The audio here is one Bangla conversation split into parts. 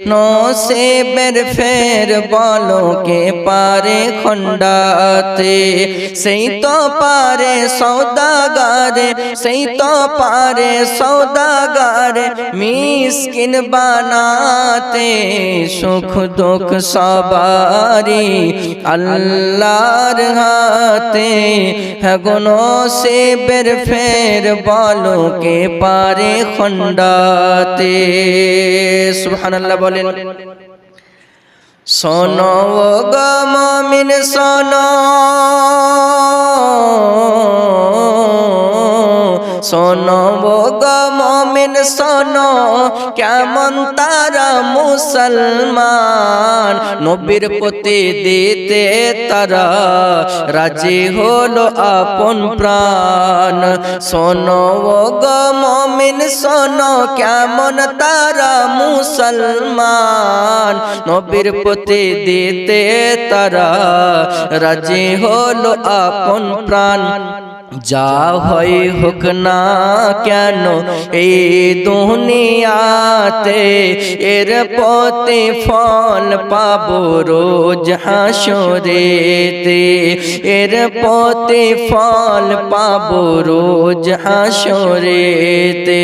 নসিবের ফের বলো কে পারে খণ্ডাতে সেই তো পারে সওদাগারে সেই তো পারে সওদাগারে মিসকিন বানাতে সুখ দুঃখ সবারি আল্লাহর হাতে হ্যাঁ নসিবের ফের বলো কে পারে খণ্ডাতে সুবহানাল্লাহ বলেন শোনো গো মুমিন শোনো শোনো গো মুমিন শোনো কেমন তারা মুসলমান নবীর প্রতি দিতে তারা রাজি হলো আপন প্রাণ শোনো গো মুমিন শোনো কেমন তারা মুসলমান নবীর প্রতি দিতে তারা রাজি হলো আপন প্রাণ যা হয় হোক না কেন এই দুনিয়াতে এর প্রতিফল পাবো রোজ হাসরেতে এর প্রতিফল পাবো রোজ হাসরেতে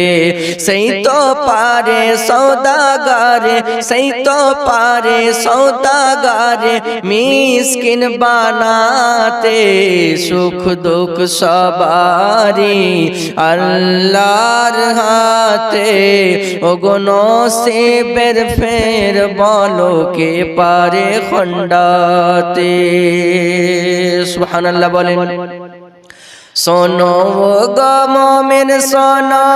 সেই তো পারে সওদাগারে সেই তো পারে সওদাগারে মিসকিন বানাতে সুখ দুঃখ সবারি আল্লাহর হাতে ওগো নসিবের ফের বলো কে পারে খণ্ডাতে সুবহানাল্লাহ বলেন শোনো গো মুমিন শোনো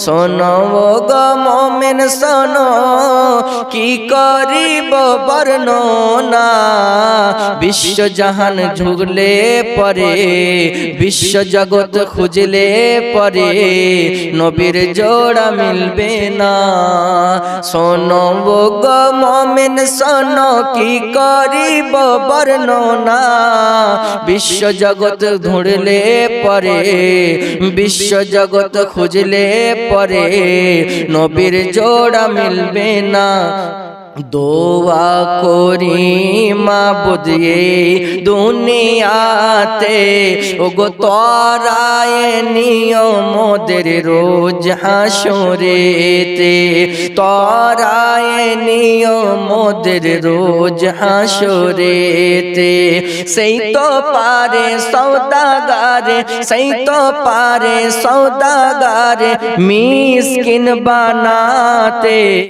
শোনো গো মুমিন শোনো কি করিব বর্ণনা বিশ্ব জাহান ঝুগলে পরে বিশ্ব জগৎ খুঁজলে পরে নবীর জোড়া মিলবে না শোনো গো মুমিন শোনো কি করিব বর্ণনা বিশ্ব জগৎ ধুঁড়লে পরে বিশ্ব জগৎ খুঁজলে পরে নবীর জোড়া মিলবে না দোয়া করি মাবুদ এই দুনিয়াতে ওগো তরায় নিও মোদের রোজ হাসরেতে তরায় নিও মোদের রোজ হাসরেতে সেই তো পারে সওদাগারে সেই তো পারে সওদাগারে মিসকিন বানাতে